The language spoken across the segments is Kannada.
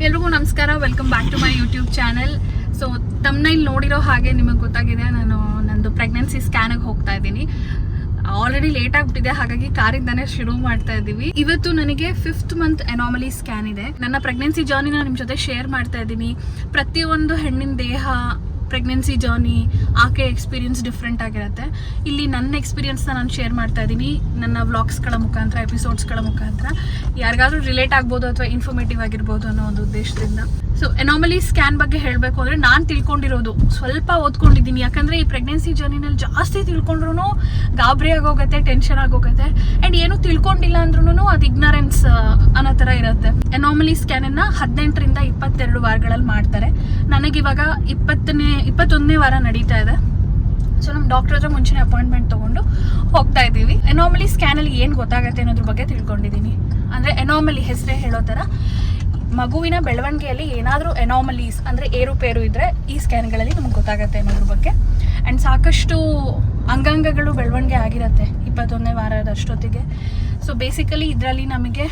ಎಲ್ರಿಗೂ ನಮಸ್ಕಾರ, welcome back to my YouTube channel. So thumbnail ನೋಡಿರೋ ಹಾಗೆ ನಿಮಗೆ ಗೊತ್ತಾಗಿದೆ, ನಂದು ಪ್ರೆಗ್ನೆನ್ಸಿ ಸ್ಕ್ಯಾನಿಗೆ ಹೋಗ್ತಾ ಇದ್ದೀನಿ. ಆಲ್ರೆಡಿ ಲೇಟ್ ಆಗಿಬಿಟ್ಟಿದೆ, ಹಾಗಾಗಿ ಕಾರಿಂದಾನೆ ಶುರು ಮಾಡ್ತಾ ಇದ್ದೀವಿ. ಇವತ್ತು ನನಗೆ 5th ಮಂತ್ ಅನಾಮಲಿ ಸ್ಕ್ಯಾನ್ ಇದೆ. ನನ್ನ ಪ್ರೆಗ್ನೆನ್ಸಿ ಜರ್ನಿನ ನಿಮ್ಮ ಜೊತೆ ಶೇರ್ ಮಾಡ್ತಾ ಇದ್ದೀನಿ. ಪ್ರತಿಯೊಂದು ಹೆಣ್ಣಿನ ದೇಹ ಪ್ರೆಗ್ನೆನ್ಸಿ ಜರ್ನಿ ಆಕೆ ಎಕ್ಸ್ಪೀರಿಯನ್ಸ್ ಡಿಫ್ರೆಂಟ್ ಆಗಿರುತ್ತೆ. ಇಲ್ಲಿ ನನ್ನ ಎಕ್ಸ್ಪೀರಿಯನ್ಸ್ನ ನಾನು ಶೇರ್ ಮಾಡ್ತಾ ಇದ್ದೀನಿ ನನ್ನ ವ್ಲಾಗ್ಸ್ಗಳ ಮುಖಾಂತರ, ಎಪಿಸೋಡ್ಸ್ಗಳ ಮುಖಾಂತರ. ಯಾರಿಗಾದ್ರೂ ರಿಲೇಟ್ ಆಗ್ಬೋದು ಅಥವಾ ಇನ್ಫಾರ್ಮೇಟಿವ್ ಆಗಿರ್ಬೋದು ಅನ್ನೋ ಒಂದು ಉದ್ದೇಶದಿಂದ. ಸೊ ಅನಾಮಲಿ ಸ್ಕ್ಯಾನ್ ಬಗ್ಗೆ ಹೇಳಬೇಕು ಅಂದರೆ ನಾನು ತಿಳ್ಕೊಂಡಿರೋದು ಸ್ವಲ್ಪ ಓದ್ಕೊಂಡಿದ್ದೀನಿ. ಯಾಕಂದರೆ ಈ ಪ್ರೆಗ್ನೆನ್ಸಿ ಜರ್ನಿನಲ್ಲಿ ಜಾಸ್ತಿ ತಿಳ್ಕೊಂಡ್ರು ಗಾಬರಿ ಆಗೋಗುತ್ತೆ, ಟೆನ್ಷನ್ ಆಗೋಗುತ್ತೆ. ಆ್ಯಂಡ್ ಏನು ತಿಳ್ಕೊಂಡಿಲ್ಲ ಅಂದ್ರೂ ಅದು ಇಗ್ನರೆನ್ಸ್ ಅನ್ನೋ ಥರ ಇರುತ್ತೆ. ಅನಾಮಲಿ ಸ್ಕ್ಯಾನನ್ನು 18ರಿಂದ 22 ವಾರಗಳಲ್ಲಿ ಮಾಡ್ತಾರೆ. ನನಗಿವಾಗ 21ನೇ ವಾರ ನಡೀತಾ ಇದೆ. ಸೊ ನಮ್ಮ ಡಾಕ್ಟರ್ ಹತ್ರ ಮುಂಚೆನೇ ಅಪಾಯಿಂಟ್ಮೆಂಟ್ ತೊಗೊಂಡು ಹೋಗ್ತಾ ಇದ್ದೀವಿ. ಅನಾಮಲಿ ಸ್ಕ್ಯಾನಲ್ಲಿ ಏನು ಗೊತ್ತಾಗುತ್ತೆ ಅನ್ನೋದ್ರ ಬಗ್ಗೆ ತಿಳ್ಕೊಂಡಿದ್ದೀನಿ. ಅಂದರೆ ಅನಾಮಲಿ ಹೆಸರೇ ಹೇಳೋ ಥರ ಮಗುವಿನ ಬೆಳವಣಿಗೆಯಲ್ಲಿ ಏನಾದರೂ ಅನಾಮಲೀಸ್ ಅಂದರೆ ಏರುಪೇರು ಇದ್ದರೆ ಈ ಸ್ಕ್ಯಾನ್ಗಳಲ್ಲಿ ನಮ್ಗೆ ಗೊತ್ತಾಗುತ್ತೆ ಅನ್ನೋದ್ರ ಬಗ್ಗೆ. ಆ್ಯಂಡ್ ಸಾಕಷ್ಟು ಅಂಗಾಂಗಗಳು ಬೆಳವಣಿಗೆ ಆಗಿರುತ್ತೆ 21ನೇ ವಾರದಷ್ಟೊತ್ತಿಗೆ. ಸೊ ಬೇಸಿಕಲಿ ಇದರಲ್ಲಿ ನಮಗೆ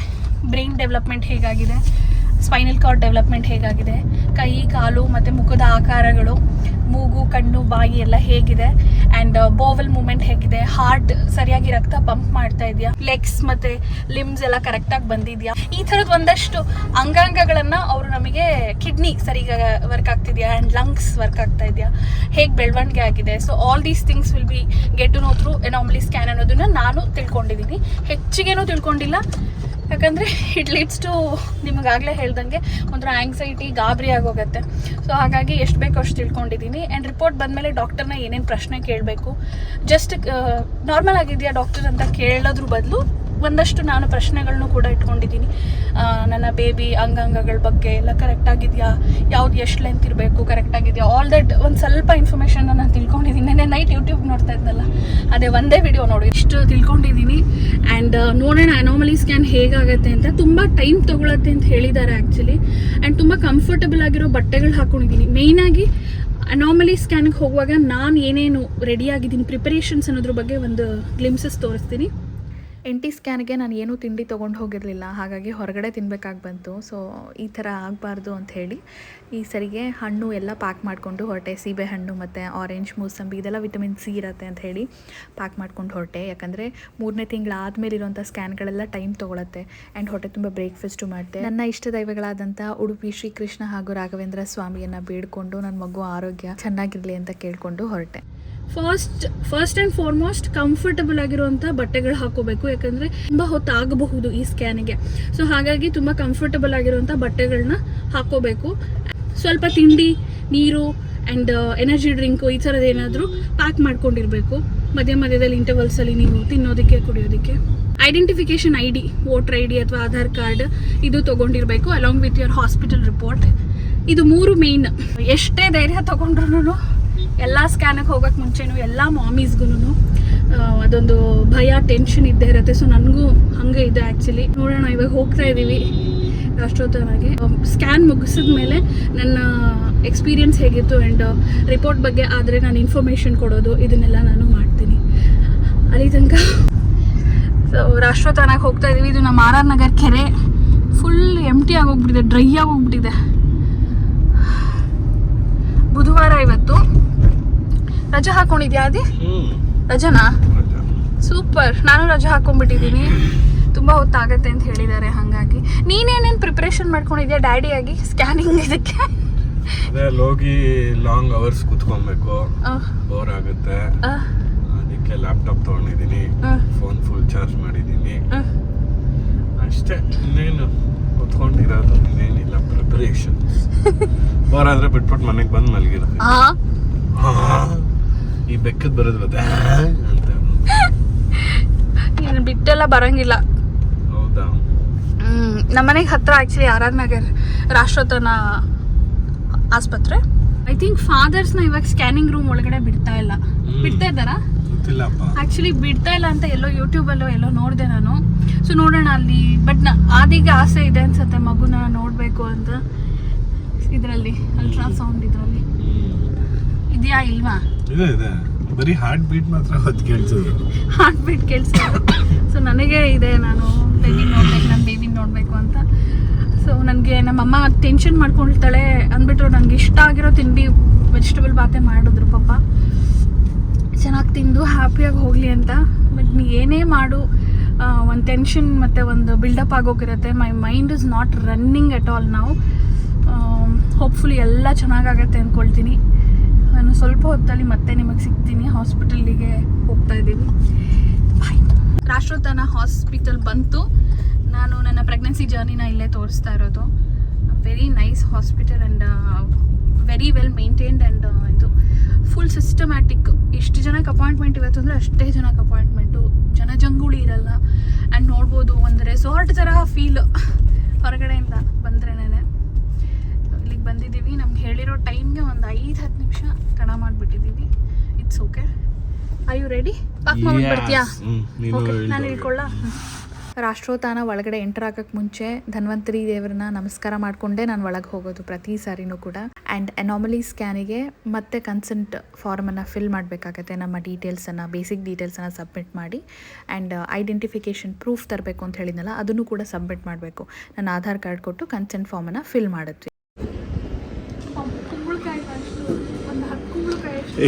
ಬ್ರೈನ್ ಡೆವಲಪ್ಮೆಂಟ್ ಹೇಗಾಗಿದೆ, ಸ್ಪೈನಲ್ ಕಾರ್ಡ್ ಡೆವಲಪ್ಮೆಂಟ್ ಹೇಗಾಗಿದೆ, ಕೈ ಕಾಲು ಮತ್ತು ಮುಖದ ಆಕಾರಗಳು, ಮೂಗು ಕಣ್ಣು ಬಾಯಿ ಎಲ್ಲ ಹೇಗಿದೆ, ಆ್ಯಂಡ್ ಬೋವಲ್ ಮೂಮೆಂಟ್ ಹೇಗಿದೆ, ಹಾರ್ಟ್ ಸರಿಯಾಗಿ ರಕ್ತ ಪಂಪ್ ಮಾಡ್ತಾ ಇದೆಯಾ, ಲೆಗ್ಸ್ ಮತ್ತು ಲಿಮ್ಸ್ ಎಲ್ಲ ಕರೆಕ್ಟಾಗಿ ಬಂದಿದೆಯಾ, ಈ ಥರದ್ದು ಒಂದಷ್ಟು ಅಂಗಾಂಗಗಳನ್ನು ಅವರು ನಮಗೆ ಕಿಡ್ನಿ ಸರಿಯಾಗಿ ವರ್ಕ್ ಆಗ್ತಿದೆಯಾ ಆ್ಯಂಡ್ ಲಂಗ್ಸ್ ವರ್ಕ್ ಆಗ್ತಾ ಇದೆಯಾ, ಹೇಗೆ ಬೆಳವಣಿಗೆ ಆಗಿದೆ. So all these things will be get to know through anomaly scan ಅನ್ನೋದನ್ನು ನಾನು ತಿಳ್ಕೊಂಡಿದ್ದೀನಿ. ಹೆಚ್ಚಿಗೇನೂ ತಿಳ್ಕೊಂಡಿಲ್ಲ, ಯಾಕಂದರೆ ಇಟ್ ಲೀಡ್ಸ್ ಟು ನಿಮಗಾಗಲೇ ಹೇಳ್ದಂಗೆ ಒಂಥರ ಆ್ಯಂಗ್ಸೈಟಿ, ಗಾಬರಿ ಆಗೋಗುತ್ತೆ. ಸೊ ಹಾಗಾಗಿ ಎಷ್ಟು ಬೇಕೋ ಅಷ್ಟು ತಿಳ್ಕೊಂಡಿದ್ದೀನಿ. ಆ್ಯಂಡ್ ರಿಪೋರ್ಟ್ ಬಂದಮೇಲೆ ಡಾಕ್ಟರ್ನ ಏನೇನು ಪ್ರಶ್ನೆ ಕೇಳಬೇಕು, ಜಸ್ಟ್ ನಾರ್ಮಲ್ ಆಗಿದೆಯಾ ಡಾಕ್ಟರ್ ಅಂತ ಕೇಳೋದ್ರ ಬದಲು ಒಂದಷ್ಟು ನಾನು ಪ್ರಶ್ನೆಗಳನ್ನು ಕೂಡ ಇಟ್ಕೊಂಡಿದ್ದೀನಿ. ನನ್ನ ಬೇಬಿ ಅಂಗಾಂಗಗಳ ಬಗ್ಗೆ ಎಲ್ಲ ಕರೆಕ್ಟಾಗಿದೆಯಾ, ಯಾವ್ದು ಎಷ್ಟು ಲೆಂತ್ ಇರಬೇಕು ಕರೆಕ್ಟಾಗಿದೆಯಾ, ಆಲ್ ದಟ್ ಒಂದು ಸ್ವಲ್ಪ ಇನ್ಫಾರ್ಮೇಷನ್ನ ನಾನು ತಿಳ್ಕೊಂಡಿದ್ದೀನಿ. ನೆನ್ನೆ ನೈಟ್ ಯೂಟ್ಯೂಬ್ ನೋಡ್ತಾ ಇದ್ನಲ್ಲ, ಅದೇ ಒಂದೇ ವಿಡಿಯೋ ನೋಡಿ ಇಷ್ಟು ತಿಳ್ಕೊಂಡಿದ್ದೀನಿ. ಆ್ಯಂಡ್ ನೋಡೋಣ ಅನಾಮಲಿ ಸ್ಕ್ಯಾನ್ ಹೇಗಾಗುತ್ತೆ ಅಂತ. ತುಂಬ ಟೈಮ್ ತೊಗೊಳತ್ತೆ ಅಂತ ಹೇಳಿದ್ದಾರೆ ಆ್ಯಕ್ಚುಲಿ. ಆ್ಯಂಡ್ ತುಂಬ ಕಂಫರ್ಟಬಲ್ ಆಗಿರೋ ಬಟ್ಟೆಗಳು ಹಾಕ್ಕೊಂಡಿದ್ದೀನಿ. ಮೇಯ್ನಾಗಿ ಅನಾಮಲಿ ಸ್ಕ್ಯಾನಿಗೆ ಹೋಗುವಾಗ ನಾನು ಏನೇನು ರೆಡಿಯಾಗಿದ್ದೀನಿ, ಪ್ರಿಪರೇಷನ್ಸ್ ಅನ್ನೋದ್ರ ಬಗ್ಗೆ ಒಂದು ಗ್ಲಿಮ್ಸಸ್ ತೋರಿಸ್ತೀನಿ. NT ಸ್ಕ್ಯಾನ್ಗೆ ನಾನು ಏನೂ ತಿಂಡಿ ತೊಗೊಂಡು ಹೋಗಿರಲಿಲ್ಲ, ಹಾಗಾಗಿ ಹೊರಗಡೆ ತಿನ್ನಬೇಕಾಗಿ ಬಂತು. ಸೊ ಈ ಥರ ಆಗಬಾರ್ದು ಅಂತ ಹೇಳಿ ಈ ಸರಿಗೆ ಹಣ್ಣು ಎಲ್ಲ ಪ್ಯಾಕ್ ಮಾಡಿಕೊಂಡು ಹೊರಟೆ. ಸೀಬೆ ಹಣ್ಣು ಮತ್ತು ಆರೆಂಜ್, ಮೂಸಂಬಿ ಇದೆಲ್ಲ ವಿಟಮಿನ್ C ಇರುತ್ತೆ ಅಂತ ಹೇಳಿ ಪ್ಯಾಕ್ ಮಾಡ್ಕೊಂಡು ಹೊರಟೆ. ಯಾಕಂದರೆ 3ನೇ ತಿಂಗಳಾದಮೇಲೆ ಇರೋಂಥ ಸ್ಕ್ಯಾನ್ಗಳೆಲ್ಲ ಟೈಮ್ ತೊಗೊಳತ್ತೆ. ಆ್ಯಂಡ್ ಹೊಟ್ಟೆ ತುಂಬ ಬ್ರೇಕ್ಫಾಸ್ಟು ಮಾಡಿದೆ. ನನ್ನ ಇಷ್ಟ ದೈವಗಳಾದಂಥ ಉಡುಪಿ ಶ್ರೀಕೃಷ್ಣ ಹಾಗೂ ರಾಘವೇಂದ್ರ ಸ್ವಾಮಿಯನ್ನು ಬೇಡಿಕೊಂಡು ನನ್ನ ಮಗು ಆರೋಗ್ಯ ಚೆನ್ನಾಗಿರಲಿ ಅಂತ ಕೇಳಿಕೊಂಡು ಹೊರಟೆ. ಫಸ್ಟ್ ಆ್ಯಂಡ್ ಫಾರ್ಮೋಸ್ಟ್ ಕಂಫರ್ಟಬಲ್ ಆಗಿರುವಂಥ ಬಟ್ಟೆಗಳು ಹಾಕೋಬೇಕು, ಯಾಕಂದರೆ ತುಂಬ ಹೊತ್ತಾಗಬಹುದು ಈ ಸ್ಕ್ಯಾನಿಗೆ. ಸೊ ಹಾಗಾಗಿ ತುಂಬ ಕಂಫರ್ಟಬಲ್ ಆಗಿರುವಂಥ ಬಟ್ಟೆಗಳನ್ನ ಹಾಕೋಬೇಕು. ಸ್ವಲ್ಪ ತಿಂಡಿ, ನೀರು ಆ್ಯಂಡ್ ಎನರ್ಜಿ ಡ್ರಿಂಕು ಈ ಥರದ್ದು ಏನಾದರೂ ಪ್ಯಾಕ್ ಮಾಡ್ಕೊಂಡಿರಬೇಕು. ಮಧ್ಯದಲ್ಲಿ ಇಂಟರ್ವಲ್ಸಲ್ಲಿ ನೀವು ತಿನ್ನೋದಕ್ಕೆ, ಕುಡಿಯೋದಕ್ಕೆ. ಐಡೆಂಟಿಫಿಕೇಷನ್ ID, ವೋಟರ್ ID ಅಥವಾ ಆಧಾರ್ ಕಾರ್ಡ್ ಇದು ತೊಗೊಂಡಿರಬೇಕು, along with your hospital report. ಇದು 3 ಮೇಯ್ನ್. ಎಷ್ಟೇ ಧೈರ್ಯ ತೊಗೊಂಡ್ರು ಎಲ್ಲ ಸ್ಕ್ಯಾನಿಗೆ ಹೋಗೋಕ್ಕೆ ಮುಂಚೆನೂ ಎಲ್ಲ ಮಾಮೀಸ್ಗೂ ಅದೊಂದು ಭಯ, ಟೆನ್ಷನ್ ಇದ್ದೇ ಇರುತ್ತೆ. ಸೊ ನನಗೂ ಹಂಗೆ ಇದೆ ಆ್ಯಕ್ಚುಲಿ. ನೋಡೋಣ, ಇವಾಗ ಹೋಗ್ತಾ ಇದ್ದೀವಿ ಅಷ್ಟೊತ್ತನಾಗೆ. ಸ್ಕ್ಯಾನ್ ಮುಗಿಸಿದ ಮೇಲೆ ನನ್ನ ಎಕ್ಸ್ಪೀರಿಯನ್ಸ್ ಹೇಗಿತ್ತು ಆ್ಯಂಡ್ ರಿಪೋರ್ಟ್ ಬಗ್ಗೆ ಆದರೆ ನಾನು ಇನ್ಫಾರ್ಮೇಷನ್ ಕೊಡೋದು ಇದನ್ನೆಲ್ಲ ನಾನು ಮಾಡ್ತೀನಿ. ಅಲ್ಲಿ ತನಕ ಸೊ ರಾಷ್ಟ್ರೋತ್ಥಾನಕ್ಕೆ ಹೋಗ್ತಾ ಇದ್ದೀವಿ. ಇದು ನಮ್ಮ RR ನಗರ್ ಕೆರೆ ಫುಲ್ ಎಂಟಿ ಆಗೋಗ್ಬಿಟ್ಟಿದೆ, ಡ್ರೈ ಆಗೋಗ್ಬಿಟ್ಟಿದೆ. ಬುಧವಾರ ಇವತ್ತು. ರಜೆ ಹಾಕೊಂಡಿದ್ಯಾ ಅದೇ? ರಜನಾ? ಸೂಪರ್. ನಾನು ರಜೆ ಹಾಕೊಂಡ್ಬಿಟ್ಟಿದ್ದೀನಿ, ತುಂಬ ಹೊತ್ತಾಗತ್ತೆ ಅಂತ ಹೇಳಿದ್ದಾರೆ. ಹಾಗಾಗಿ ನೀನೇನೇನು ಪ್ರಿಪ್ರೇಷನ್ ಮಾಡ್ಕೊಂಡಿದ್ಯಾ ಡ್ಯಾಡಿಯಾಗಿ ಸ್ಕ್ಯಾನಿಂಗ್ ಇದಕ್ಕೆ? ಹೋಗಿ ಲಾಂಗ್ ಅವರ್ಸ್ ಕುತ್ಕೊಬೇಕು, ಬೋರ್ ಆಗುತ್ತೆ, ಅದಕ್ಕೆ ಲ್ಯಾಪ್ಟಾಪ್ ತೊಗೊಂಡಿದ್ದೀನಿ, ಫೋನ್ ಫುಲ್ ಚಾರ್ಜ್ ಮಾಡಿದ್ದೀನಿ, ಅಷ್ಟೇ. ಇನ್ನೇನು ಕುತ್ಕೊಂಡಿರೋದು, ಇನ್ನೇನಿಲ್ಲ ಪ್ರಿಪರೇಷನ್. ಬೋರ್ ಆದ್ರೆ ಬಿಟ್ಬಿಟ್ಟು ಮನೆಗೆ ಬಂದು ಮಲಗಿರೋದು. ಈ ಬೆಕ್ಕದ ಬರೋದು ಅಂತ ಏನು ಬಿಟ್ಟೆಲ್ಲ ಬರಂಗಿಲ್ಲ. ಹೌದಾ? ನಮ್ಮನೆಗೆ ಹತ್ರ ಆ್ಯಕ್ಚುಲಿ RR ನಗರ್ ರಾಷ್ಟ್ರೋತ್ಥಾನ ಆಸ್ಪತ್ರೆ. ಐ ಥಿಂಕ್ ಫಾದರ್ಸ್ನ ಇವಾಗ ಸ್ಕ್ಯಾನಿಂಗ್ ರೂಮ್ ಒಳಗಡೆ ಬಿಡ್ತಾ ಇದ್ದಾರಾ? ಆ್ಯಕ್ಚುಲಿ ಬಿಡ್ತಾ ಇಲ್ಲ ಅಂತ ಎಲ್ಲೋ ಯೂಟ್ಯೂಬಲ್ಲೋ ಎಲ್ಲೋ ನೋಡಿದೆ ನಾನು. ಸೊ ನೋಡೋಣ ಅಲ್ಲಿ. ಬಟ್ ಆದಿಗೆ ಆಸೆ ಇದೆ ಅನ್ಸುತ್ತೆ ಮಗುನ ನೋಡಬೇಕು ಅಂತ. ಇದರಲ್ಲಿ ಅಲ್ಟ್ರಾಸೌಂಡ್ ಇದರಲ್ಲಿ ಇದೆಯಾ ಇಲ್ವಾ? ಇದೆ, ಬರೀ ಹಾರ್ಟ್ ಬೀಟ್ ಮಾತ್ರ ಹೊತ್ತು ಕೇಳಿಸೋದು. ಹಾರ್ಟ್ ಬೀಟ್ ಕೇಳಿಸೋದು. ಸೊ ನನಗೆ ಇದೆ, ನಾನು ಬೇಬಿ ನೋಡ್ಬೇಕು, ನನ್ನ ಬೇಬಿ ನೋಡಬೇಕು ಅಂತ. ಸೊ ನನಗೆ ನಮ್ಮಮ್ಮ ಟೆನ್ಷನ್ ಮಾಡ್ಕೊಳ್ತಾಳೆ ಅಂದ್ಬಿಟ್ರು ನನಗೆ ಇಷ್ಟ ಆಗಿರೋ ತಿಂಡಿ ವೆಜಿಟೇಬಲ್ ಬಾತೆ ಮಾಡಿದ್ರು ಪಾಪ. ಚೆನ್ನಾಗಿ ತಿಂದು ಹ್ಯಾಪಿಯಾಗಿ ಹೋಗಲಿ ಅಂತ. ಬಟ್ ನೀ ಏನೇ ಮಾಡು ಒಂದು ಟೆನ್ಷನ್ ಮತ್ತು ಒಂದು ಬಿಲ್ಡಪ್ ಆಗೋಗಿರುತ್ತೆ. My mind is not running at all ನಾವು. ಹೋಪ್ಫುಲಿ ಎಲ್ಲ ಚೆನ್ನಾಗಾಗತ್ತೆ ಅಂದ್ಕೊಳ್ತೀನಿ. ನಾನು ಸ್ವಲ್ಪ ಹೊತ್ತಲ್ಲಿ ಮತ್ತೆ ನಿಮಗೆ ಸಿಗ್ತೀನಿ. ಹಾಸ್ಪಿಟಲ್ಲಿಗೆ ಹೋಗ್ತಾ ಇದ್ದೀವಿ. ಬಾಯ್. ರಾಷ್ಟ್ರೋತ್ಥಾನ ಹಾಸ್ಪಿಟಲ್ ಬಂತು. ನಾನು ನನ್ನ ಪ್ರೆಗ್ನೆನ್ಸಿ ಜರ್ನಿನ ಇಲ್ಲೇ ತೋರಿಸ್ತಾ ಇರೋದು. Very nice hospital and very well maintained and ಇದು ಫುಲ್ ಸಿಸ್ಟಮ್ಯಾಟಿಕ್. ಎಷ್ಟು ಜನಕ್ಕೆ ಅಪಾಯಿಂಟ್ಮೆಂಟ್ ಇವತ್ತು ಅಂದರೆ ಅಷ್ಟೇ ಜನಕ್ಕೆ ಅಪಾಯಿಂಟ್ಮೆಂಟು. ಜನಜಂಗುಳಿ ಇರಲ್ಲ. ಆ್ಯಂಡ್ ನೋಡ್ಬೋದು ಒಂದು ರೆಸಾರ್ಟ್ ಥರ ಫೀಲ್ ಹೊರಗಡೆಯಿಂದ ಬಂದ್ರೇನೆ. ಇಲ್ಲಿಗೆ ಬಂದಿದ್ದೀವಿ. ನಮ್ಗೆ ಹೇಳಿರೋ ಟೈಮ್ಗೆ ಒಂದು 5-10 ನಿಮಿಷ ತಡ ಮಾಡಿಬಿಟ್ಟಿದ್ದೀವಿ. It's okay. Are you ready? Pack ಮಾಡ್ಬಿಟ್ಟು ಬರ್ತೀಯಾ? ಓಕೆ, ನಾನು ಇಳ್ಕೊಳ್ಳ. ರಾಷ್ಟ್ರೋತ್ಥಾನ ಒಳಗಡೆ ಎಂಟರ್ ಆಗೋಕ್ಕೆ ಮುಂಚೆ ಧನ್ವಂತರಿ ದೇವ್ರನ್ನ ನಮಸ್ಕಾರ ಮಾಡಿಕೊಂಡೇ ನಾನು ಒಳಗೆ ಹೋಗೋದು ಪ್ರತಿ ಸಾರಿನೂ ಕೂಡ. ಆ್ಯಂಡ್ ಅನಾಮಲಿ ಸ್ಕ್ಯಾನಿಗೆ ಮತ್ತೆ ಕನ್ಸೆಂಟ್ ಫಾರ್ಮನ್ನು ಫಿಲ್ ಮಾಡಬೇಕಾಗತ್ತೆ. ನಮ್ಮ ಡೀಟೇಲ್ಸನ್ನು, ಬೇಸಿಕ್ ಡೀಟೇಲ್ಸನ್ನು ಸಬ್ಮಿಟ್ ಮಾಡಿ. ಆ್ಯಂಡ್ ಐಡೆಂಟಿಫಿಕೇಷನ್ ಪ್ರೂಫ್ ತರಬೇಕು ಅಂತ ಹೇಳಿದ್ನಲ್ಲ, ಅದನ್ನು ಕೂಡ ಸಬ್ಮಿಟ್ ಮಾಡಬೇಕು. ನನ್ನ ಆಧಾರ್ ಕಾರ್ಡ್ ಕೊಟ್ಟು ಕನ್ಸೆಂಟ್ ಫಾರ್ಮನ್ನು ಫಿಲ್ ಮಾಡಿದ್ವಿ.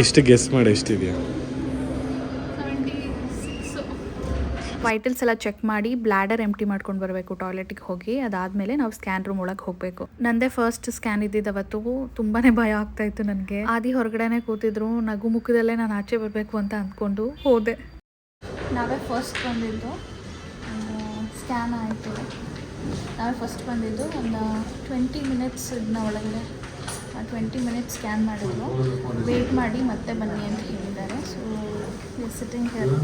ಎಷ್ಟು ಗೆಸ್ ಮಾಡಿ ಎಷ್ಟಿದೆಯಾ? ವೈಟಲ್ಸ್ ಎಲ್ಲ ಚೆಕ್ ಮಾಡಿ ಬ್ಲ್ಯಾಡರ್ ಎಂಟಿ ಮಾಡ್ಕೊಂಡು ಬರಬೇಕು ಟಾಯ್ಲೆಟಿಗೆ ಹೋಗಿ. ಅದಾದಮೇಲೆ ನಾವು ಸ್ಕ್ಯಾನ್ ರೂಮ್ ಒಳಗೆ ಹೋಗಬೇಕು. ನಂದೇ ಫಸ್ಟ್ ಸ್ಕ್ಯಾನ್ ಇದ್ದಿದ್ದವತ್ತು ತುಂಬಾ ಭಯ ಆಗ್ತಾಯಿತ್ತು ನನಗೆ. ಆದಿ ಹೊರಗಡೆನೇ ಕೂತಿದ್ರು. ನಗು ಮುಖದಲ್ಲೇ ನಾನು ಆಚೆ ಬರಬೇಕು ಅಂತ ಅಂದ್ಕೊಂಡು ಹೋದೆ. ನಾವೇ ಫಸ್ಟ್ ಬಂದಿದ್ದು. ಸ್ಕ್ಯಾನ್ ಆಯಿತು. ನಾವೇ ಫಸ್ಟ್ ಬಂದಿದ್ದು. ಒಂದು 20 ಮಿನಿಟ್ಸ್ ಇದನ್ನ ಒಳಗಡೆ 20 ಮಿನಿಟ್ಸ್ ಸ್ಕ್ಯಾನ್ ಮಾಡಿದ್ರು. ವೇಟ್ ಮಾಡಿ ಮತ್ತೆ ಬನ್ನಿ ಅಂತ ಹೇಳಿದ್ದಾರೆ. So sitting hair.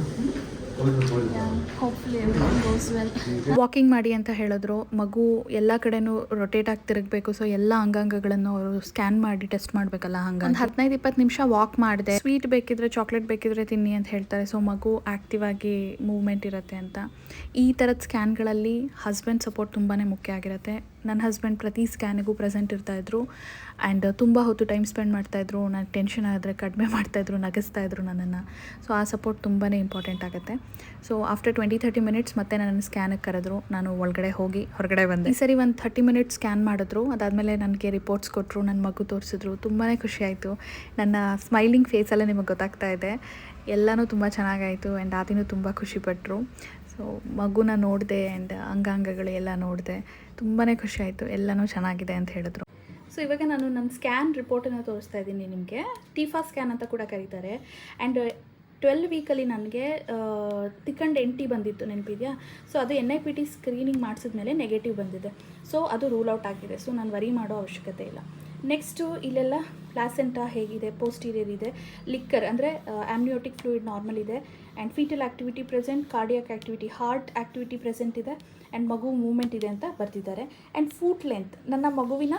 ವಾಕಿಂಗ್ ಮಾಡಿ ಅಂತ ಹೇಳಿದ್ರು. ಮಗು ಎಲ್ಲ ಕಡೆನೂ ರೊಟೇಟ್ ಆಗಿ ತಿರುಗಬೇಕು. ಸೊ ಎಲ್ಲ ಅಂಗಾಂಗಗಳನ್ನು ಅವರು ಸ್ಕ್ಯಾನ್ ಮಾಡಿ ಟೆಸ್ಟ್ ಮಾಡಬೇಕಲ್ಲ. ಹಂಗೆ ಒಂದು 15-20 ನಿಮಿಷ ವಾಕ್ ಮಾಡಿದೆ. ಸ್ವೀಟ್ ಬೇಕಿದ್ರೆ, ಚಾಕ್ಲೇಟ್ ಬೇಕಿದ್ರೆ ತಿನ್ನಿ ಅಂತ ಹೇಳ್ತಾರೆ. ಸೊ ಮಗು ಆ್ಯಕ್ಟಿವ್ ಆಗಿ ಮೂವ್ಮೆಂಟ್ ಇರುತ್ತೆ ಅಂತ. ಈ ಥರದ ಸ್ಕ್ಯಾನ್ಗಳಲ್ಲಿ ಹಸ್ಬೆಂಡ್ ಸಪೋರ್ಟ್ ತುಂಬಾ ಮುಖ್ಯ ಆಗಿರುತ್ತೆ. ನನ್ನ ಹಸ್ಬೆಂಡ್ ಪ್ರತಿ ಸ್ಕ್ಯಾನಿಗೂ ಪ್ರೆಸೆಂಟ್ ಇರ್ತಾಯಿದ್ರು. ಆ್ಯಂಡ್ ತುಂಬ ಹೊತ್ತು ಟೈಮ್ ಸ್ಪೆಂಡ್ ಮಾಡ್ತಾಯಿದ್ರು. ನಾನು ಟೆನ್ಷನ್ ಆದರೆ ಕಡಿಮೆ ಮಾಡ್ತಾಯಿದ್ರು, ನಗಿಸ್ತಾಯಿದ್ರು ನನ್ನನ್ನು. ಸೊ ಆ ಸಪೋರ್ಟ್ ತುಂಬಾ ಇಂಪಾರ್ಟೆಂಟ್ ಆಗುತ್ತೆ. ಸೊ ಆಫ್ಟರ್ 20-30 ಮಿನಿಟ್ಸ್ ಮತ್ತೆ ನನ್ನ ಸ್ಕ್ಯಾನಿಗೆ ಕರೆದ್ರು. ನಾನು ಒಳಗಡೆ ಹೋಗಿ ಹೊರಗಡೆ ಬಂದೆ. ಈ ಸರಿ ಒಂದು 30 ಮಿನಿಟ್ಸ್ ಸ್ಕ್ಯಾನ್ ಮಾಡಿದ್ರು. ಅದಾದಮೇಲೆ ನನಗೆ ರಿಪೋರ್ಟ್ಸ್ ಕೊಟ್ಟರು. ನನ್ನ ಮಗು ತೋರಿಸಿದ್ರು. ತುಂಬಾ ಖುಷಿಯಾಯಿತು. ನನ್ನ ಸ್ಮೈಲಿಂಗ್ ಫೇಸಲ್ಲೇ ನಿಮಗೆ ಗೊತ್ತಾಗ್ತಾ ಇದೆ. ಎಲ್ಲನೂ ತುಂಬ ಚೆನ್ನಾಗಾಯಿತು. ಆ್ಯಂಡ್ ಆದಿನೂ ತುಂಬ ಖುಷಿಪಟ್ಟರು. ಸೊ ಮಗುನ ನೋಡಿದೆ ಆ್ಯಂಡ್ ಅಂಗಾಂಗಗಳು ಎಲ್ಲ ನೋಡಿದೆ. ತುಂಬಾ ಖುಷಿಯಾಯಿತು. ಎಲ್ಲನೂ ಚೆನ್ನಾಗಿದೆ ಅಂತ ಹೇಳಿದ್ರು. ಸೊ ಇವಾಗ ನಾನು ನನ್ನ ಸ್ಕ್ಯಾನ್ ರಿಪೋರ್ಟನ್ನು ತೋರಿಸ್ತಾ ಇದ್ದೀನಿ ನಿಮಗೆ. ಟಿಫಾ ಸ್ಕ್ಯಾನ್ ಅಂತ ಕೂಡ ಕರೀತಾರೆ. ಆ್ಯಂಡ್ 12 ವೀಕಲ್ಲಿ ನನಗೆ ತಿಕ್ಕಂಡು NT ಬಂದಿತ್ತು, ನೆನಪಿದೆಯಾ? ಸೊ ಅದು NIPT ಸ್ಕ್ರೀನಿಂಗ್ ಮಾಡಿಸಿದ್ಮೇಲೆ ನೆಗೆಟಿವ್ ಬಂದಿದೆ. ಸೊ ಅದು ರೂಲ್ ಔಟ್ ಆಗಿದೆ. ಸೊ ನಾನು ವರಿ ಮಾಡೋ ಅವಶ್ಯಕತೆ ಇಲ್ಲ. ನೆಕ್ಸ್ಟು ಇಲ್ಲೆಲ್ಲ ಪ್ಲಾಸೆಂಟಾ ಹೇಗಿದೆ, ಪೋಸ್ಟೀರಿಯರ್ ಇದೆ, ಲಿಕ್ಕರ್ ಅಂದರೆ ಆಮ್ನಿಯೋಟಿಕ್ ಫ್ಲೂಯಿಡ್ ನಾರ್ಮಲ್ ಇದೆ. And foetal activity present, cardiac activity, heart activity present ಇದೆ. ಆ್ಯಂಡ್ ಮಗು ಮೂವ್ಮೆಂಟ್ ಇದೆ ಅಂತ ಬರ್ತಿದ್ದಾರೆ. ಆ್ಯಂಡ್ ಫೂಟ್ ಲೆಂತ್, ನನ್ನ ಮಗುವಿನ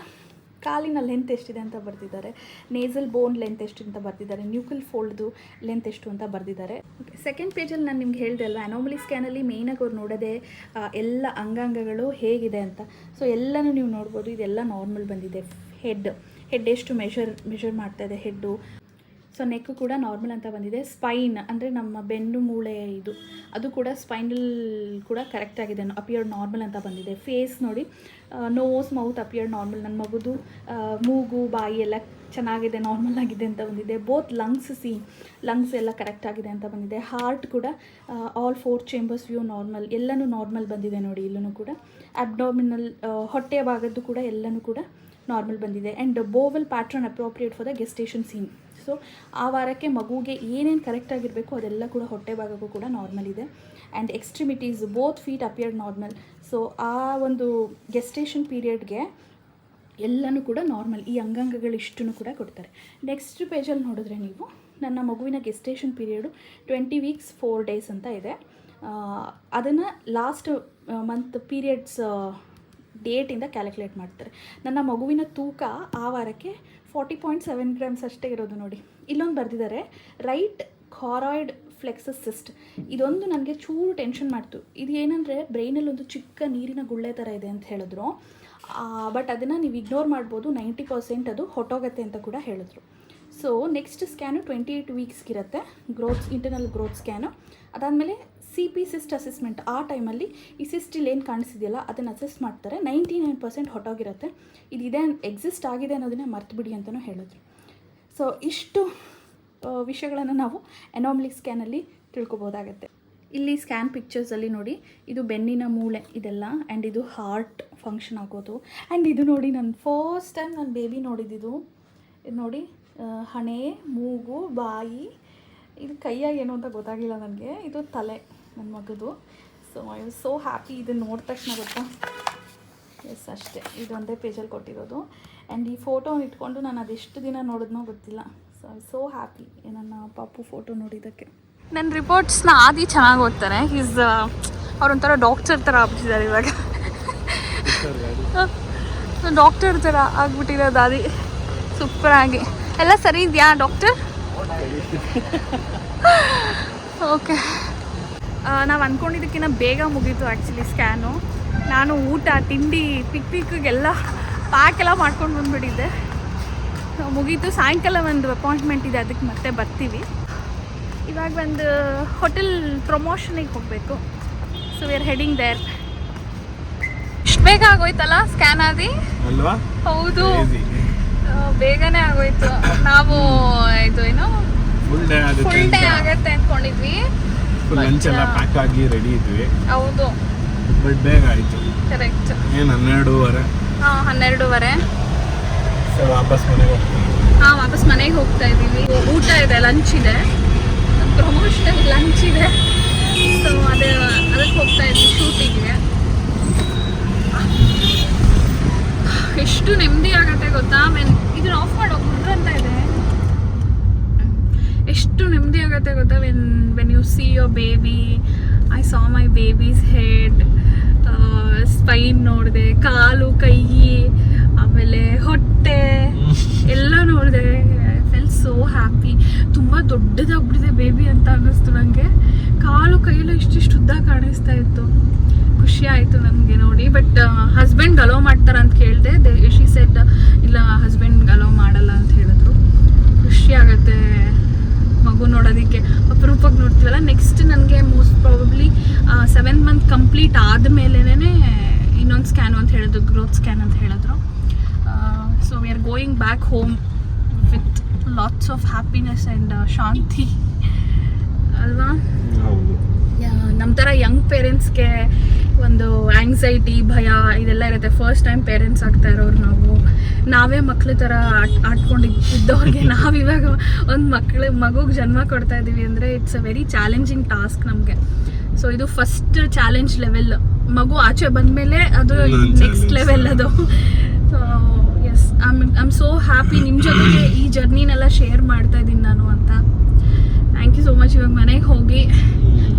ಕಾಲಿನ ಲೆಂತ್ ಎಷ್ಟಿದೆ ಅಂತ ಬರ್ತಿದ್ದಾರೆ. ನೇಸಲ್ ಬೋನ್ ಲೆಂತ್ ಎಷ್ಟು ಅಂತ ಬರ್ತಿದ್ದಾರೆ. ನ್ಯೂಕಲ್ ಫೋಲ್ಡ್ದು ಲೆಂತ್ ಎಷ್ಟು ಅಂತ ಬರ್ತಿದ್ದಾರೆ. ಸೆಕೆಂಡ್ ಪೇಜಲ್ಲಿ ನಾನು ನಿಮ್ಗೆ ಹೇಳಿದೆ ಅಲ್ವಾ, ಅನಾಮಲಿ ಸ್ಕ್ಯಾನಲ್ಲಿ ಮೇಯ್ನಾಗಿ ಅವ್ರು ನೋಡೋದೆ ಎಲ್ಲ ಅಂಗಾಂಗಗಳು ಹೇಗಿದೆ ಅಂತ. ಸೊ ಎಲ್ಲನೂ ನೀವು ನೋಡ್ಬೋದು. ಇದೆಲ್ಲ ನಾರ್ಮಲ್ ಬಂದಿದೆ. ಹೆಡ್ ಎಷ್ಟು ಮೆಷರ್ ಮಾಡ್ತಾಯಿದೆ ಹೆಡ್ಡು. ಸೊ ನೆಕ್ಕು ಕೂಡ ನಾರ್ಮಲ್ ಅಂತ ಬಂದಿದೆ. ಸ್ಪೈನ್ ಅಂದರೆ ನಮ್ಮ ಬೆನ್ನು ಮೂಳೆ ಇದು, ಅದು ಕೂಡ ಸ್ಪೈನಲ್ ಕೂಡ ಕರೆಕ್ಟಾಗಿದೆ, ಅಪಿಯರ್ಡ್ ನಾರ್ಮಲ್ ಅಂತ ಬಂದಿದೆ. ಫೇಸ್ ನೋಡಿ, ನೋಸ್, ಮೌತ್ ಅಪಿಯರ್ಡ್ ನಾರ್ಮಲ್. ನನ್ನ ಮಗುದು ಮೂಗು, ಬಾಯಿ ಎಲ್ಲ ಚೆನ್ನಾಗಿದೆ, ನಾರ್ಮಲ್ ಆಗಿದೆ ಅಂತ ಬಂದಿದೆ. ಬೋತ್ ಲಂಗ್ಸ್ ಎಲ್ಲ ಕರೆಕ್ಟ್ ಆಗಿದೆ ಅಂತ ಬಂದಿದೆ. ಹಾರ್ಟ್ ಕೂಡ ಆಲ್ 4 ಚೇಂಬರ್ಸ್ ವ್ಯೂ ನಾರ್ಮಲ್, ಎಲ್ಲನೂ ನಾರ್ಮಲ್ ಬಂದಿದೆ ನೋಡಿ. ಇಲ್ಲೂ ಕೂಡ ಅಬ್ಡಾಮಿನಲ್ ಹೊಟ್ಟೆಯ ಭಾಗದ್ದು ಕೂಡ ಎಲ್ಲನೂ ಕೂಡ ನಾರ್ಮಲ್ ಬಂದಿದೆ. And bowel pattern appropriate for the gestation seen. So ಆ ವಾರಕ್ಕೆ ಮಗುಗೆ ಏನೇನು ಕರೆಕ್ಟಾಗಿರಬೇಕು ಅದೆಲ್ಲ ಕೂಡ ಹೊಟ್ಟೆ ಭಾಗಕ್ಕೂ ಕೂಡ ನಾರ್ಮಲ್ ಇದೆ. And extremities, both feet appeared normal. So ಆ ಒಂದು ಗೆಸ್ಟೇಷನ್ ಪೀರಿಯಡ್ಗೆ ಎಲ್ಲನೂ ಕೂಡ ನಾರ್ಮಲ್. ಈ ಅಂಗಾಂಗಗಳಿಷ್ಟನ್ನು ಕೂಡ ಕೊಡ್ತಾರೆ. ನೆಕ್ಸ್ಟ್ ಪೇಜಲ್ಲಿ ನೋಡಿದ್ರೆ ನೀವು, ನನ್ನ ಮಗುವಿನ ಗೆಸ್ಟೇಷನ್ ಪೀರಿಯಡು 20 ವೀಕ್ಸ್ 4 ಡೇಸ್ ಅಂತ ಇದೆ. ಅದನ್ನು ಲಾಸ್ಟ್ ಮಂತ್ ಪೀರಿಯಡ್ಸ್ ಡೇಟಿಂದ ಕ್ಯಾಲ್ಕುಲೇಟ್ ಮಾಡ್ತಾರೆ. ನನ್ನ ಮಗುವಿನ ತೂಕ ಆ ವಾರಕ್ಕೆ 40.7 ಗ್ರಾಮ್ಸ್ ಅಷ್ಟೇ ಇರೋದು ನೋಡಿ. ಇಲ್ಲೊಂದು ಬರೆದಿದ್ದಾರೆ, ರೈಟ್ ಕಾರಾಯ್ಡ್ ಫ್ಲೆಕ್ಸಸ್ ಸಿಸ್ಟ್. ಇದೊಂದು ನನಗೆ ಚೂರು ಟೆನ್ಷನ್ ಮಾಡ್ತು. ಇದು ಏನಂದರೆ ಬ್ರೈನಲ್ಲಿ ಒಂದು ಚಿಕ್ಕ ನೀರಿನ ಗುಳ್ಳೆ ಥರ ಇದೆ ಅಂತ ಹೇಳಿದ್ರು. ಬಟ್ ಅದನ್ನು ನೀವು ಇಗ್ನೋರ್ ಮಾಡ್ಬೋದು. 90% ಅದು ಹೊಟ್ಟೋಗತ್ತೆ ಅಂತ ಕೂಡ ಹೇಳಿದ್ರು. ಸೊ ನೆಕ್ಸ್ಟ್ ಸ್ಕ್ಯಾನು 28 ವೀಕ್ಸ್ಗಿರುತ್ತೆ, ಇಂಟರ್ನಲ್ ಗ್ರೋತ್ ಸ್ಕ್ಯಾನು. ಅದಾದಮೇಲೆ CP ಸಿಸ್ಟ್ ಅಸೆಸ್ಮೆಂಟ್ ಆ ಟೈಮಲ್ಲಿ ಈ ಸಿಸ್ಟ್ ಇಲ್ಲಿ ಏನು ಕಾಣಿಸಿದೆಯಲ್ಲ ಅದನ್ನು ಅಸೆಸ್ ಮಾಡ್ತಾರೆ. 99% ಹೊಟ್ಟೋಗಿರುತ್ತೆ. ಇದಿದೆ ಎಕ್ಸಿಸ್ಟ್ ಆಗಿದೆ ಅನ್ನೋದನ್ನೇ ಮರ್ತುಬಿಡಿ ಅಂತಲೂ ಹೇಳಿದ್ರು. ಸೊ ಇಷ್ಟು ವಿಷಯಗಳನ್ನು ನಾವು ಅನಾಮಲಿ ಸ್ಕ್ಯಾನಲ್ಲಿ ತಿಳ್ಕೊಬೋದಾಗತ್ತೆ. ಇಲ್ಲಿ ಸ್ಕ್ಯಾನ್ ಪಿಕ್ಚರ್ಸಲ್ಲಿ ನೋಡಿ, ಇದು ಬೆನ್ನಿನ ಮೂಳೆ ಇದೆಲ್ಲ, ಆ್ಯಂಡ್ ಇದು ಹಾರ್ಟ್ ಫಂಕ್ಷನ್ ಆಗೋದು. ಆ್ಯಂಡ್ ಇದು ನೋಡಿ, ನಾನು ಫಸ್ಟ್ ಟೈಮ್ ನಾನು ಬೇಬಿ ನೋಡಿದ್ದು ಇದು ನೋಡಿ, ಹಣೆ, ಮೂಗು, ಬಾಯಿ, ಇದು ಕೈಯಾಗಿ ಏನು ಅಂತ ಗೊತ್ತಾಗಿಲ್ಲ ನನಗೆ. ಇದು ತಲೆ ನನ್ನ ಮಗದು. So I was so happy. ಇದನ್ನು ನೋಡಿದ ತಕ್ಷಣ ಗೊತ್ತಾ, ಎಸ್ ಅಷ್ಟೇ, ಇದು ಒಂದೇ ಪೇಜಲ್ಲಿ ಕೊಟ್ಟಿರೋದು. ಆ್ಯಂಡ್ ಈ ಫೋಟೋನ ಇಟ್ಕೊಂಡು ನಾನು ಅದೆಷ್ಟು ದಿನ ನೋಡಿದ್ನೋ ಗೊತ್ತಿಲ್ಲ. ಸೊ ಐ ಸೋ ಹ್ಯಾಪಿ ನನ್ನ ಪಾಪು ಫೋಟೋ ನೋಡಿದ್ದಕ್ಕೆ. ನನ್ನ ರಿಪೋರ್ಟ್ಸ್ನ ಆದಿ ಚೆನ್ನಾಗಿ ಓದ್ತಾರೆ. ಅವ್ರೊಂಥರ ಡಾಕ್ಟರ್ ಥರ ಆಗ್ಬಿಟ್ಟಿದ್ದಾರೆ ಇವಾಗ. ಡಾಕ್ಟರ್ ಥರ ಆಗ್ಬಿಟ್ಟಿರೋದು ಆದಿ, ಸೂಪರಾಗಿ. ಎಲ್ಲ ಸರಿ ಇದೆಯಾ ಡಾಕ್ಟರ್? ಓಕೆ, ನಾವು ಅಂದ್ಕೊಂಡಿದ್ದಕ್ಕಿಂತ ಬೇಗ ಮುಗೀತು ಆ್ಯಕ್ಚುಲಿ ಸ್ಕ್ಯಾನು. ನಾನು ಊಟ ತಿಂಡಿ ಪಿಕ್ನಿಕ್ಗೆಲ್ಲ ಪ್ಯಾಕ್ ಎಲ್ಲ ಮಾಡ್ಕೊಂಡು ಬಂದುಬಿಟ್ಟಿದ್ದೆ. ಮುಗೀತು. ಸಾಯಂಕಾಲ ಒಂದು ಅಪಾಯಿಂಟ್ಮೆಂಟ್ ಇದೆ, ಅದಕ್ಕೆ ಮತ್ತೆ ಬರ್ತೀವಿ. ಇವಾಗ ಒಂದು ಹೋಟೆಲ್ ಪ್ರಮೋಷನಿಗೆ ಹೋಗಬೇಕು. So we are heading there. ಇಷ್ಟು ಬೇಗ ಆಗೋಯ್ತಲ್ಲ ಸ್ಕ್ಯಾನ್ ಆದಿ ಅಲ್ವಾ? ಹೌದು, ಬೇಗನೆ ಆಗೋಯ್ತು. ನಾವು ಇದು ಏನು ಫುಲ್ ಡೇ ಆಗತ್ತೆ ಅಂದ್ಕೊಂಡಿದ್ವಿ. ಲಂಚ್ ಎಲ್ಲ ಪ್ಯಾಕ್ ಆಗಿ ರೆಡಿ ಇದ್ವಿ. ಹೌದು, ಬಟ್ ಬೇಗ ಆಯಿತು. ಕರೆಕ್ಟ್. ಏನು 12:30? ಹಾಂ, 12:30. ಸೊ ವಾಪಸ್ ಮನೆಗೆ ಹೋಗ್ತೀವಿ. ಹಾಂ, ವಾಪಸ್ ಮನೆಗೆ ಹೋಗ್ತಾ ಇದ್ದೀವಿ. ಊಟ ಇದೆ, ಲಂಚ್ ಇದೆ, ಪ್ರಮೋಷನಲ್ ಲಂಚ್ ಇದೆ. ಸೊ ಅದಕ್ಕೆ ಹೋಗ್ತಾ ಇದ್ವಿ ಶೂಟಿಂಗ್ಗೆ. ಎಷ್ಟು ನೆಮ್ಮದಿ ಆಗತ್ತೆ ಗೊತ್ತಾ. ಇದನ್ನ ಆಫ್ ಮಾಡೋಗ್ಬಿಟ್ರು ಅಂತ ಇದೆ. ಎಷ್ಟು ನೆಮ್ಮದಿ ಆಗತ್ತೆ ಗೊತ್ತಾ when you see your baby. I saw my baby's head, spine ನೋಡಿದೆ, ಕಾಲು, ಕೈ, ಆಮೇಲೆ ಹೊಟ್ಟೆ ಎಲ್ಲ ನೋಡಿದೆ. I fell so happy. ತುಂಬ ದೊಡ್ಡದಾಗ್ಬಿಟ್ಟಿದೆ ಬೇಬಿ ಅಂತ ಅನ್ನಿಸ್ತು ನನಗೆ. ಕಾಲು ಕೈಯೆಲ್ಲ ಇಷ್ಟಿಷ್ಟು ಉದ್ದ ಕಾಣಿಸ್ತಾ ಇತ್ತು. ಖುಷಿ ಆಯಿತು ನನಗೆ ನೋಡಿ. ಬಟ್ ಹಸ್ಬೆಂಡ್ ಅಲೋ ಮಾಡ್ತಾರ ಅಂತ ಕೇಳಿದೆ. ಶಿ ಸೆಡ್ ಇಲ್ಲ, ಹಸ್ಬೆಂಡ್ ಅಲೋ ಮಾಡಲ್ಲ ಅಂತ ಹೇಳಿದ್ರು. ಖುಷಿ ಆಗುತ್ತೆ ಮಗು ನೋಡೋದಕ್ಕೆ. ಅಪರೂಪಕ್ಕೆ ನೋಡ್ತೀವಲ್ಲ. ನೆಕ್ಸ್ಟ್ ನನಗೆ ಮೋಸ್ಟ್ ಪ್ರಾಬಬ್ಲಿ 7 ಮಂತ್ ಕಂಪ್ಲೀಟ್ ಆದಮೇಲೆ ಇನ್ನೊಂದು ಸ್ಕ್ಯಾನ್ ಅಂತ ಹೇಳಿದ್ರು, ಗ್ರೋತ್ ಸ್ಕ್ಯಾನ್ ಅಂತ ಹೇಳಿದ್ರು. So we are going back home with lots of happiness and shanti ಅಲ್ವಾ? ನಮ್ಮ ಥರ ಯಂಗ್ ಪೇರೆಂಟ್ಸ್ಗೆ ಒಂದು ಆ್ಯಂಗ್ಸೈಟಿ, ಭಯ ಇದೆಲ್ಲ ಇರುತ್ತೆ. ಫಸ್ಟ್ ಟೈಮ್ ಪೇರೆಂಟ್ಸ್ ಆಗ್ತಾ ಇರೋರು ನಾವೇ ಮಕ್ಳ ಥರ ಆಡ್ಕೊಂಡಿದ್ದವ್ರಿಗೆ ನಾವಿವಾಗ ಒಂದು ಮಗುಗೆ ಜನ್ಮ ಕೊಡ್ತಾ ಇದ್ದೀವಿ ಅಂದರೆ it's a very challenging task ನಮಗೆ. ಸೊ ಇದು ಫಸ್ಟ್ ಚಾಲೆಂಜ್ ಲೆವೆಲ್. ಮಗು ಆಚೆ ಬಂದಮೇಲೆ ಅದು ನೆಕ್ಸ್ಟ್ ಲೆವೆಲ್ ಅದು. So yes, I am so happy ನಿಮ್ಮ ಜೊತೆಗೆ ಈ ಜರ್ನಿನೆಲ್ಲ ಶೇರ್ ಮಾಡ್ತಾ ಇದ್ದೀನಿ ನಾನು ಅಂತ. Thank you so much. ಇವಾಗ ಮನೆಗೆ ಹೋಗಿ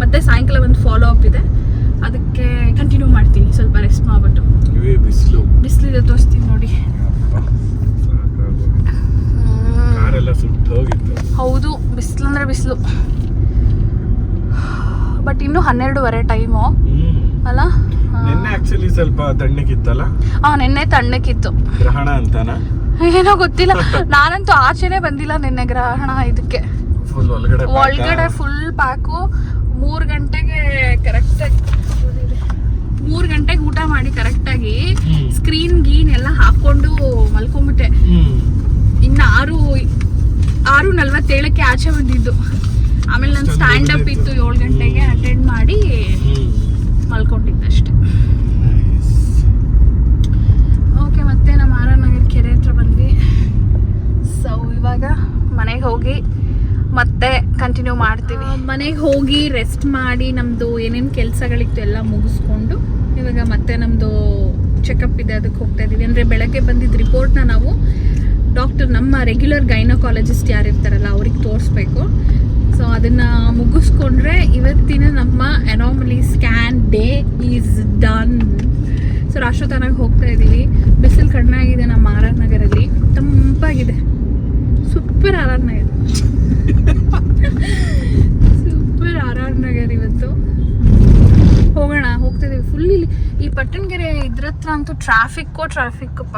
ಮತ್ತೆ ಸಾಯಂಕಾಲ ಒಂದು ಫಾಲೋ ಅಪ್ ಇದೆ, ಅದಕ್ಕೆ ಕಂಟಿನ್ಯೂ ಮಾಡ್ತೀನಿ. ಸ್ವಲ್ಪ ರೆಸ್ಟ್ ಮಾಡ್ಬಿಟ್ಟು. ಬಿಸಿಲಿದೆ, ತೋರಿಸ್ತೀನಿ ನೋಡಿ. ಹೌದು, ಬಿಸಿಲು ಅಂದರೆ ಬಿಸಿಲು. ಬಟ್ ಇನ್ನು 12:30 ಟೈಮು ಅಲ್ಲ? ನಿನ್ನೆ ಆಕ್ಚುಲಿ ಸ್ವಲ್ಪ ತಣ್ಣಕ್ಕಿತ್ತಲ್ಲ? ನಿನ್ನೆ ತಣ್ಣಕ್ಕಿತ್ತು. ಗ್ರಹಣ ಅಂತಾನ ಏನೋ ಗೊತ್ತಿಲ್ಲ. ನಾನಂತೂ ಆಚೆನೆ ಬಂದಿಲ್ಲ ನಿನ್ನೆ ಗ್ರಹಣ ಇದಕ್ಕೆ. ಒಳಗಡೆ ಫುಲ್ ಪ್ಯಾಕು. 3 ಗಂಟೆಗೆ ಕರೆಕ್ಟಾಗಿ 3 ಗಂಟೆಗೆ ಊಟ ಮಾಡಿ ಕರೆಕ್ಟಾಗಿ ಸ್ಕ್ರೀನ್ ಗೀನ್ ಎಲ್ಲ ಹಾಕೊಂಡು ಮಲ್ಕೊಂಬಿಟ್ಟೆ. ಇನ್ನು 6:47ಕ್ಕೆ ಆಚೆ ಬಂದಿದ್ದು. ಆಮೇಲೆ ನಾನು ಸ್ಟ್ಯಾಂಡ್ ಅಪ್ ಇತ್ತು 7 ಗಂಟೆಗೆ ಅಟೆಂಡ್ ಮಾಡಿ ಮಲ್ಕೊಂಡಿದ್ದಷ್ಟೆ. ಓಕೆ, ಮತ್ತೆ ನಮ್ಮ ಆರ್.ಆರ್. ಕೆರೆ ಹತ್ರ ಬಂದ್ವಿ. ಸೊ ಇವಾಗ ಮನೆಗೆ ಹೋಗಿ ಮತ್ತೆ ಕಂಟಿನ್ಯೂ ಮಾಡ್ತೀವಿ. ಮನೆಗೆ ಹೋಗಿ ರೆಸ್ಟ್ ಮಾಡಿ ನಮ್ಮದು ಏನೇನು ಕೆಲಸಗಳಿತ್ತು ಎಲ್ಲ ಮುಗಿಸ್ಕೊಂಡು ಇವಾಗ ಮತ್ತೆ ನಮ್ಮದು ಚೆಕಪ್ ಇದೆ, ಅದಕ್ಕೆ ಹೋಗ್ತಾ ಇದ್ದೀವಿ. ಅಂದರೆ ಬೆಳಗ್ಗೆ ಬಂದಿದ್ದ ರಿಪೋರ್ಟ್ನ ನಾವು ಡಾಕ್ಟರ್, ನಮ್ಮ ರೆಗ್ಯುಲರ್ ಗೈನಕಾಲಜಿಸ್ಟ್ ಯಾರು ಇರ್ತಾರಲ್ಲ ಅವ್ರಿಗೆ ತೋರಿಸ್ಬೇಕು. ಸೊ ಅದನ್ನು ಮುಗಿಸ್ಕೊಂಡ್ರೆ ಇವತ್ತಿನ ನಮ್ಮ anomaly scan day is done. So ರಾಷ್ಟ್ರತಾನಾಗಿ ಹೋಗ್ತಾ ಇದ್ದೀವಿ. ಬಿಸಿಲು ಕಡಿಮೆ ಆಗಿದೆ ನಮ್ಮ ಆರ್.ಆರ್. ನಗರಲ್ಲಿ, ತಂಪಾಗಿದೆ, super RR. Nagar. Super RR. Nagar ಇವತ್ತು. ಹೋಗೋಣ, ಹೋಗ್ತಿದ್ದೀವಿ. ಫುಲ್ ಇಲ್ಲಿ ಈ ಪಟ್ಟಣಗೆರೆ ಇದ್ರ ಹತ್ರ ಅಂತೂ ಟ್ರಾಫಿಕ್ಕಪ್ಪ.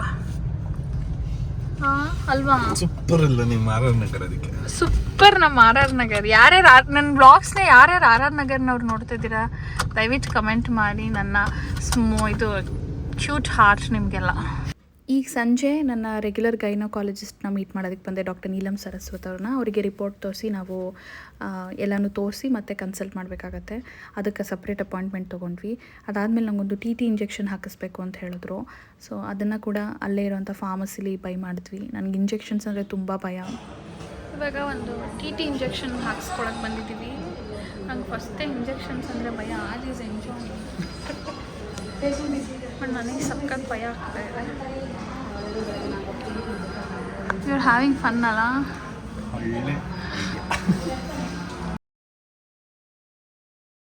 ಅಲ್ವಾ? ಸೂಪರ್ ಇಲ್ಲ ನಿಮ್ಮ ಆರ್ ಆರ್ ನಗರ ಅದಕ್ಕೆ ಸೂಪರ್. ನಮ್ಮ ಆರ್ ಆರ್ ನಗರ್ ಯಾರ್ಯಾರು ನನ್ನ ಬ್ಲಾಗ್ಸ್ನ ಯಾರ್ಯಾರು ಆರ್ ಆರ್ ನಗರ್ನವ್ರು ನೋಡ್ತಿದ್ದೀರಾ ದಯವಿಟ್ಟು ಕಮೆಂಟ್ ಮಾಡಿ. ನನ್ನ ಇದು ಕ್ಯೂಟ್ ಹಾರ್ಟ್ ನಿಮಗೆಲ್ಲ. ಈಗ ಸಂಜೆ ನನ್ನ ರೆಗ್ಯುಲರ್ ಗೈನಕಾಲಜಿಸ್ಟ್ನ ಮೀಟ್ ಮಾಡೋದಕ್ಕೆ ಬಂದೆ, ಡಾಕ್ಟರ್ ನೀಲಂ ಸರಸ್ವತ್ ಅವ್ರನ್ನ. ಅವರಿಗೆ ರಿಪೋರ್ಟ್ ತೋರಿಸಿ ನಾವು ಎಲ್ಲನೂ ತೋರಿಸಿ ಮತ್ತೆ ಕನ್ಸಲ್ಟ್ ಮಾಡಬೇಕಾಗತ್ತೆ. ಅದಕ್ಕೆ ಸಪ್ರೇಟ್ ಅಪಾಯಿಂಟ್ಮೆಂಟ್ ತೊಗೊಂಡ್ವಿ. ಅದಾದಮೇಲೆ ನನಗೊಂದು ಟಿ ಟಿ ಇಂಜೆಕ್ಷನ್ ಹಾಕಿಸ್ಬೇಕು ಅಂತ ಹೇಳಿದ್ರು. ಸೊ ಅದನ್ನು ಕೂಡ ಅಲ್ಲೇ ಇರೋಂಥ ಫಾರ್ಮಸಿಲಿ ಬೈ ಮಾಡಿದ್ವಿ. ನನಗೆ ಇಂಜೆಕ್ಷನ್ಸ್ ಅಂದರೆ ತುಂಬ ಭಯ. ಇವಾಗ ಒಂದು ಟಿ ಟಿ ಇಂಜೆಕ್ಷನ್ ಹಾಕ್ಸ್ಕೊಳಕ್ಕೆ ಬಂದಿದ್ದೀವಿ. ನಂಗೆ ಫಸ್ಟೇ ಇಂಜೆಕ್ಷನ್ಸ್ ಅಂದರೆ ಭಯ. All is enjoy. ಬಟ್ ನನಗೆ ಸಖತ್ ಭಯ ಆಗ್ತಾ ಇದೆ. ಯು ಆರ್ ಹ್ಯಾವಿಂಗ್ ಫನ್ ಅಲ್ಲ?